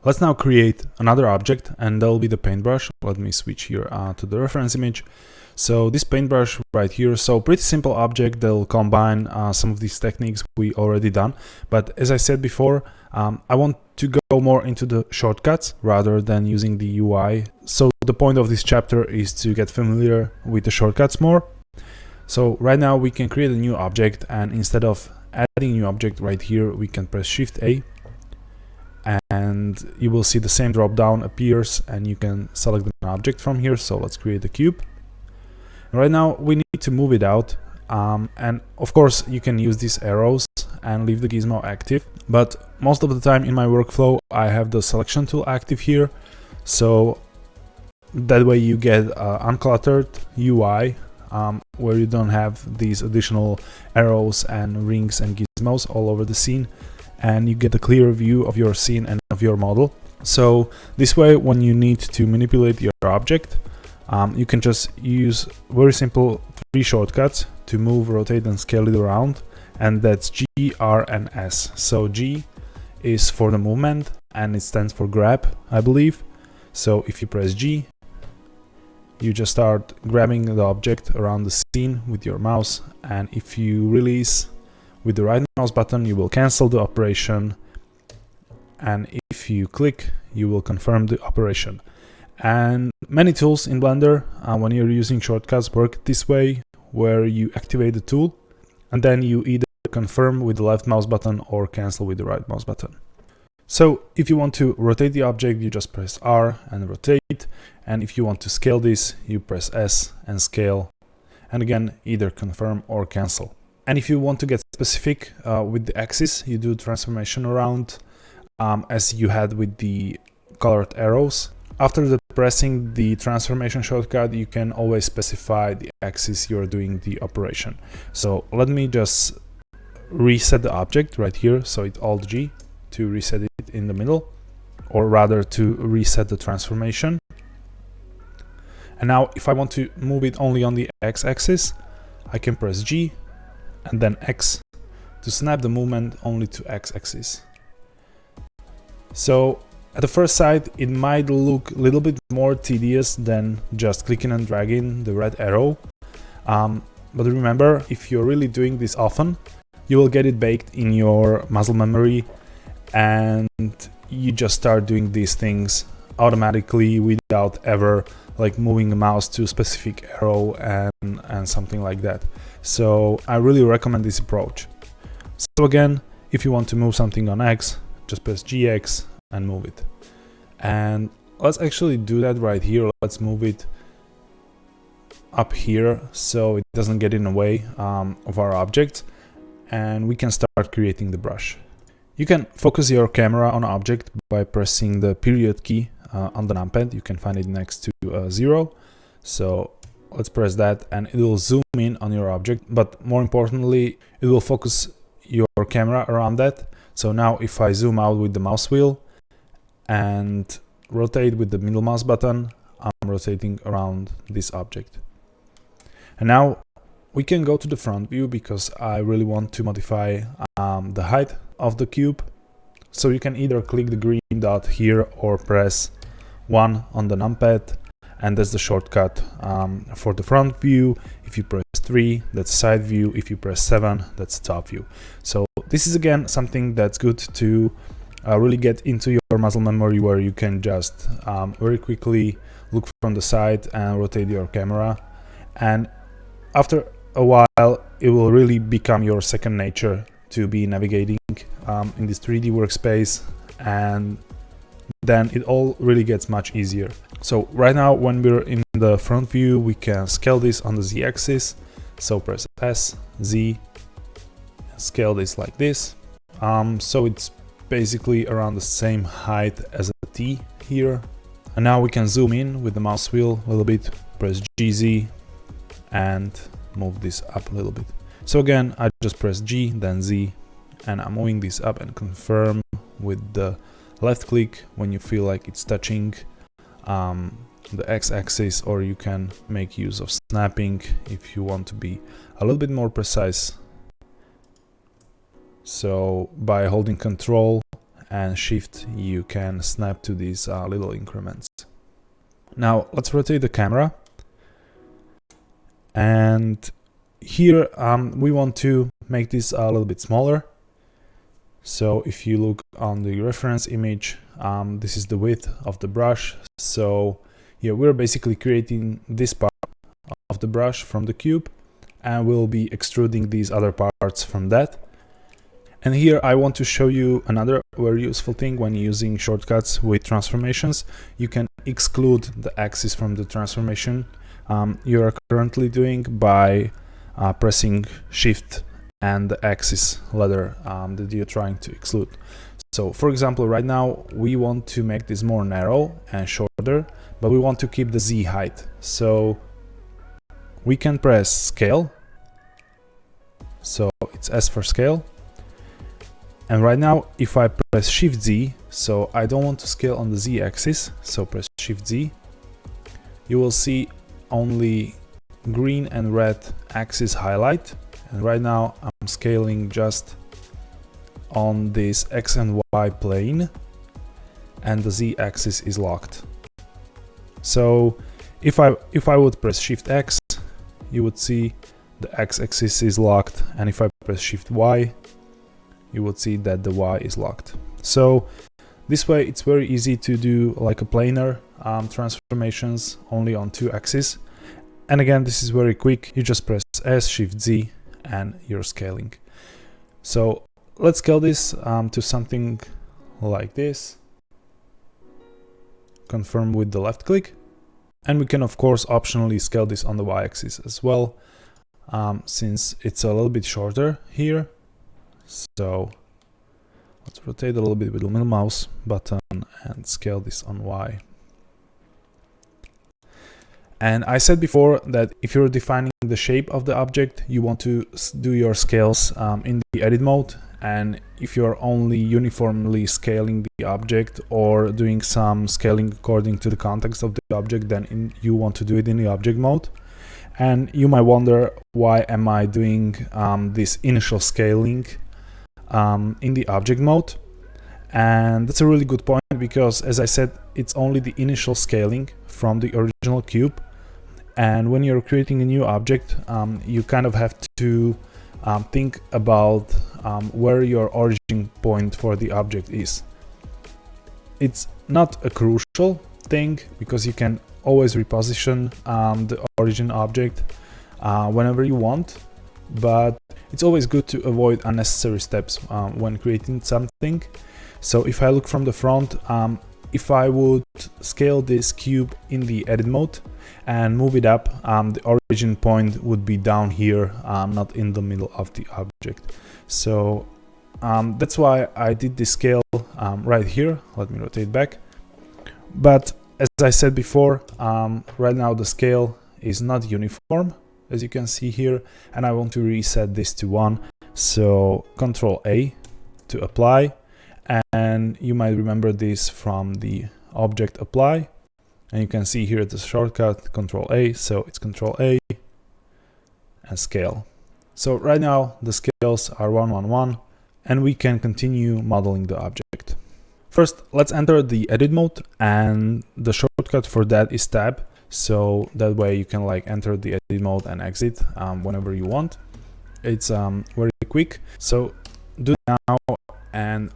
Let's now create another object, and that will be the paintbrush. Let me switch here to the reference image. So this paintbrush right here, so pretty simple object that will combine some of these techniques we already done. But as I said before, I want to go more into the shortcuts rather than using the UI. So the point of this chapter is to get familiar with the shortcuts more. So right now we can create a new object, and instead of adding a new object right here, we can press Shift A, and you will see the same drop down appears, and you can select an object from here. So let's create a cube. Right now we need to move it out, and of course you can use these arrows and leave the gizmo active, but most of the time in my workflow I have the selection tool active here, so that way you get uncluttered UI where you don't have these additional arrows and rings and gizmos all over the scene, and you get a clear view of your scene and of your model. So this way, when you need to manipulate your object, you can just use very simple 3 shortcuts to move, rotate and scale it around, and that's G, R and S. So G is for the movement and it stands for grab, I believe. So if you press G, you just start grabbing the object around the scene with your mouse, and if you release with the right mouse button, you will cancel the operation, and if you click, you will confirm the operation. And many tools in Blender, when you're using shortcuts, work this way, where you activate the tool and then you either confirm with the left mouse button or cancel with the right mouse button. So if you want to rotate the object, you just press R and rotate, and if you want to scale this, you press S and scale, and again either confirm or cancel. And if you want to get specific with the axis, you do transformation around as you had with the colored arrows. After pressing the transformation shortcut, you can always specify the axis you're doing the operation. So let me just reset the object right here. So it's Alt G to reset it in the middle, or rather to reset the transformation. And now if I want to move it only on the X-axis, I can press G and then X to snap the movement only to X-axis. So at the first sight, it might look a little bit more tedious than just clicking and dragging the red arrow. But remember, if you're really doing this often, you will get it baked in your muscle memory, and you just start doing these things automatically without ever like moving the mouse to a specific arrow and something like that. So I really recommend this approach. So again, if you want to move something on X, just press GX and move it. And let's actually do that right here. Let's move it up here so it doesn't get in the way of our object, and we can start creating the brush. You can focus your camera on an object by pressing the period key on the numpad. You can find it next to 0. So let's press that and it will zoom in on your object, but more importantly, it will focus your camera around that. So now if I zoom out with the mouse wheel and rotate with the middle mouse button, I'm rotating around this object. And now we can go to the front view because I really want to modify the height of the cube. So you can either click the green dot here or press 1 on the numpad, and that's the shortcut for the front view. If you press 3, that's side view. If you press 7, that's top view. So this is again something that's good to really get into your muscle memory, where you can just very quickly look from the side and rotate your camera, and after a while it will really become your second nature to be navigating in this 3D workspace, and then it all really gets much easier. So right now when we're in the front view, we can scale this on the Z axis. So press S, Z, scale this like this. So it's basically around the same height as a T here. And now we can zoom in with the mouse wheel a little bit, press GZ and move this up a little bit. So again, I just press G, then Z, and I'm moving this up and confirm with the left click when you feel like it's touching the X-axis, or you can make use of snapping if you want to be a little bit more precise. So by holding Control and Shift you can snap to these little increments. Now let's rotate the camera, and here we want to make this a little bit smaller. So if you look on the reference image, this is the width of the brush. So here we're basically creating this part of the brush from the cube, and we'll be extruding these other parts from that. And here I want to show you another very useful thing when using shortcuts with transformations. You can exclude the axis from the transformation you are currently doing by pressing Shift and the axis letter that you're trying to exclude. So for example, right now we want to make this more narrow and shorter, but we want to keep the Z height. So we can press Scale. So it's S for scale. And right now, if I press Shift Z, so I don't want to scale on the Z axis, so press Shift Z, you will see only green and red axis highlight. And right now I'm scaling just on this X and Y plane, and the Z axis is locked. So if I would press Shift X, you would see the X axis is locked, and if I press Shift Y, you would see that the Y is locked. So this way it's very easy to do like a planar transformations only on two axes. And again, this is very quick. You just press S, Shift Z, and you're scaling. So let's scale this to something like this. Confirm with the left click. And we can of course optionally scale this on the Y axis as well, since it's a little bit shorter here. So let's rotate a little bit with the middle mouse button and scale this on Y. And I said before that if you're defining the shape of the object, you want to do your scales in the edit mode. And if you're only uniformly scaling the object or doing some scaling according to the context of the object, then you want to do it in the object mode. And you might wonder, why am I doing this initial scaling in the object mode? And that's a really good point, because as I said, it's only the initial scaling from the original cube. And when you're creating a new object, you kind of have to think about where your origin point for the object is. It's not a crucial thing, because you can always reposition the origin object whenever you want, but it's always good to avoid unnecessary steps when creating something. So if I look from the front, if I would scale this cube in the edit mode and move it up, the origin point would be down here, not in the middle of the object. So that's why I did this scale right here. Let me rotate back. But as I said before, right now the scale is not uniform, as you can see here, and I want to reset this to 1. So Ctrl A to apply, and you might remember this from the object apply, and you can see here the shortcut Ctrl A, so it's Ctrl A and scale. So right now the scales are 1, 1, 1, and we can continue modeling the object. First, let's enter the edit mode, and the shortcut for that is Tab. So that way you can like enter the edit mode and exit whenever you want. It's very quick. So do it now, and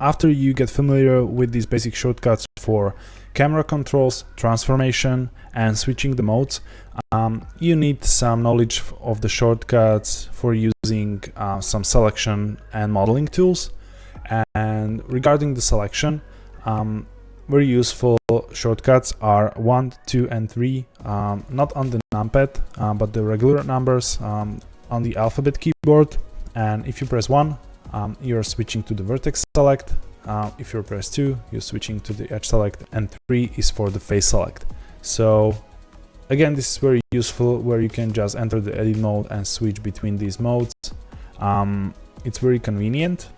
after you get familiar with these basic shortcuts for camera controls, transformation, and switching the modes, you need some knowledge of the shortcuts for using some selection and modeling tools. And regarding the selection, very useful shortcuts are 1, 2, and 3, not on the numpad, but the regular numbers on the alphabet keyboard. And if you press 1, you're switching to the vertex select. If you press 2, you're switching to the edge select, and 3 is for the face select. So again, this is very useful, where you can just enter the edit mode and switch between these modes. It's very convenient.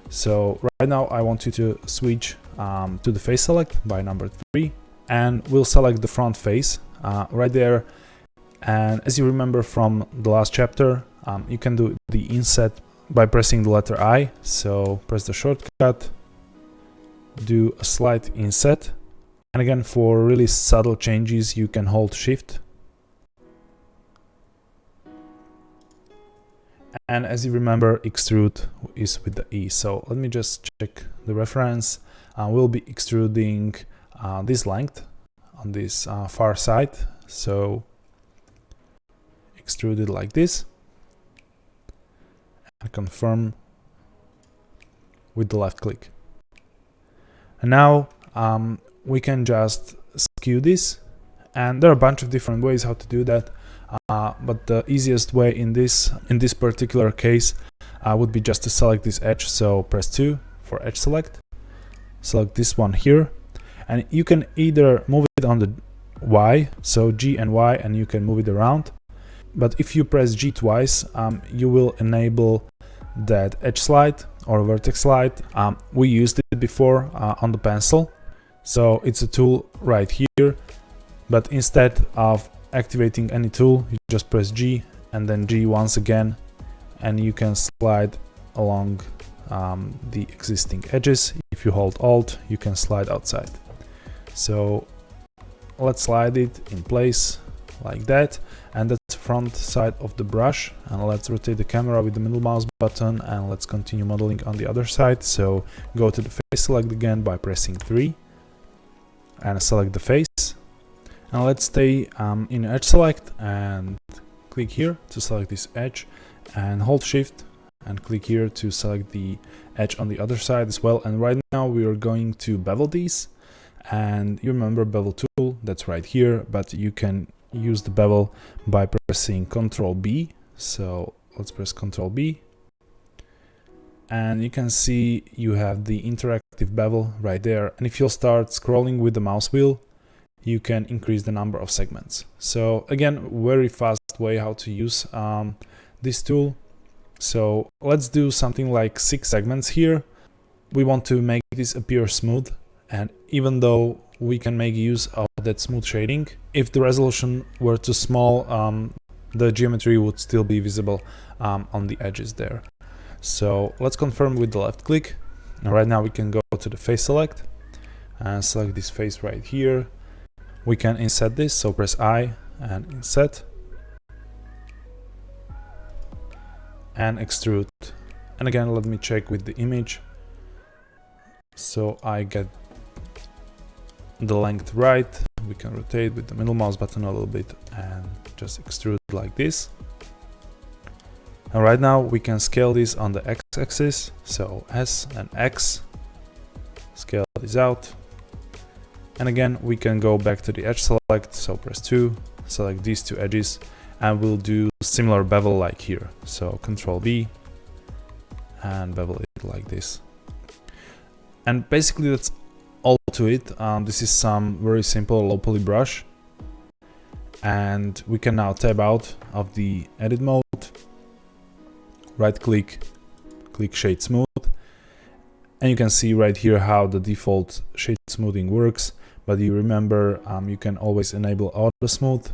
So right now I want you to switch to the face select by number 3, and we'll select the front face right there. And as you remember from the last chapter, you can do the inset by pressing the letter I. So press the shortcut do a slight inset. And again, for really subtle changes, you can hold Shift. And as you remember, extrude is with the E. So let me just check the reference. We'll be extruding this length on this far side. So extrude it like this and confirm with the left click. And now we can just skew this, and there are a bunch of different ways how to do that. But the easiest way in this particular case would be just to select this edge. So press 2 for edge select, select this one here, and you can either move it on the Y, so G and Y, and you can move it around. But if you press G twice, you will enable that edge slide or vertex slide. We used it before on the pencil, so it's a tool right here. But instead of activating any tool, you just press G and then G once again, and you can slide along the existing edges. If you hold Alt, you can slide outside. So let's slide it in place like that, and that's the front side of the brush. And let's rotate the camera with the middle mouse button, and let's continue modeling on the other side. So go to the face select again by pressing 3 and select the face. And let's stay in edge select and click here to select this edge, and hold Shift and click here to select the edge on the other side as well. And right now we are going to bevel these, and you remember bevel tool, that's right here, but you can use the bevel by pressing Ctrl B. So let's press Ctrl B, and you can see you have the interactive bevel right there. And if you'll start scrolling with the mouse wheel, you can increase the number of segments. So again, very fast way how to use this tool. So let's do something like 6 segments here. We want to make this appear smooth, and even though we can make use of that smooth shading, if the resolution were too small, the geometry would still be visible on the edges there. So let's confirm with the left click. And right now we can go to the face select and select this face right here. We can inset this, so press I and inset and extrude. And again, let me check with the image. So I get the length right. We can rotate with the middle mouse button a little bit and just extrude like this. And right now we can scale this on the x-axis, so S and X, scale this out. And again, we can go back to the edge select, so press 2, select these 2 edges, and we'll do similar bevel like here. So Ctrl V and bevel it like this. And basically that's all to it. This is some very simple low poly brush, and we can now tab out of the edit mode, right click, click shade smooth, and you can see right here how the default shade smoothing works. But you remember, you can always enable auto smooth.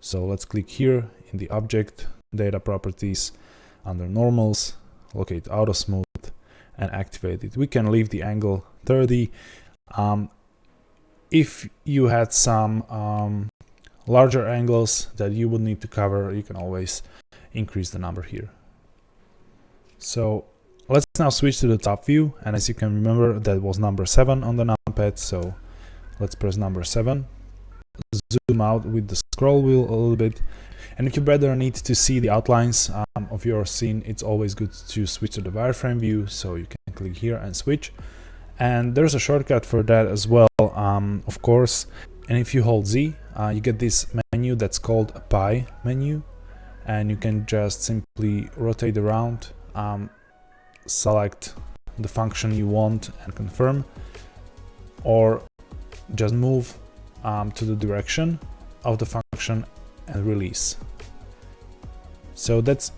So let's click here in the object data properties under normals, locate auto smooth and activate it. We can leave the angle 30. If you had some larger angles that you would need to cover, you can always increase the number here. So let's now switch to the top view, and as you can remember, that was number 7 on the numpad. So let's press number 7, zoom out with the scroll wheel a little bit, and if you better need to see the outlines of your scene, it's always good to switch to the wireframe view. So you can click here and switch, and there's a shortcut for that as well, of course. And if you hold Z, you get this menu that's called a pie menu, and you can just simply rotate around, select the function you want and confirm, or just move to the direction of the function and release. So that's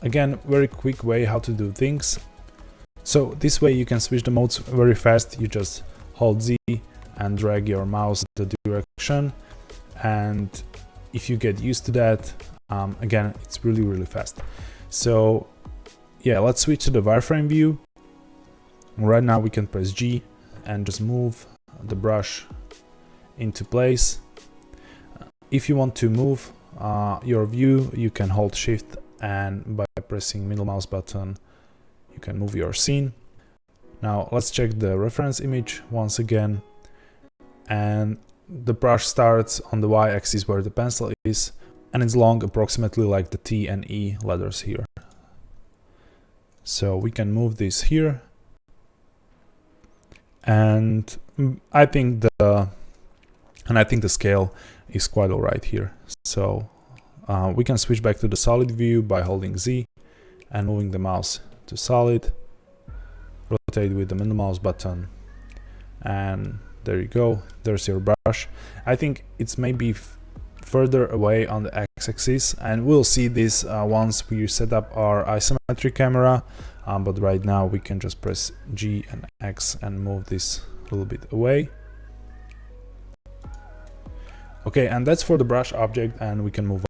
again very quick way how to do things. So this way you can switch the modes very fast. You just hold Z and drag your mouse the direction, and if you get used to that, again, it's really fast. So yeah, let's switch to the wireframe view. Right now we can press G and just move the brush into place. If you want to move your view, you can hold Shift, and by pressing middle mouse button you can move your scene. Now let's check the reference image once again, and the brush starts on the y-axis where the pencil is, and it's long approximately like the T and E letters here. So we can move this here, and I think the scale is quite alright here. So we can switch back to the solid view by holding Z and moving the mouse to solid, rotate with the middle mouse button, and there you go, there's your brush. I think it's maybe further away on the x-axis, and we'll see this once we set up our isometric camera, but right now we can just press G and X and move this a little bit away. Okay, and that's for the brush object, and we can move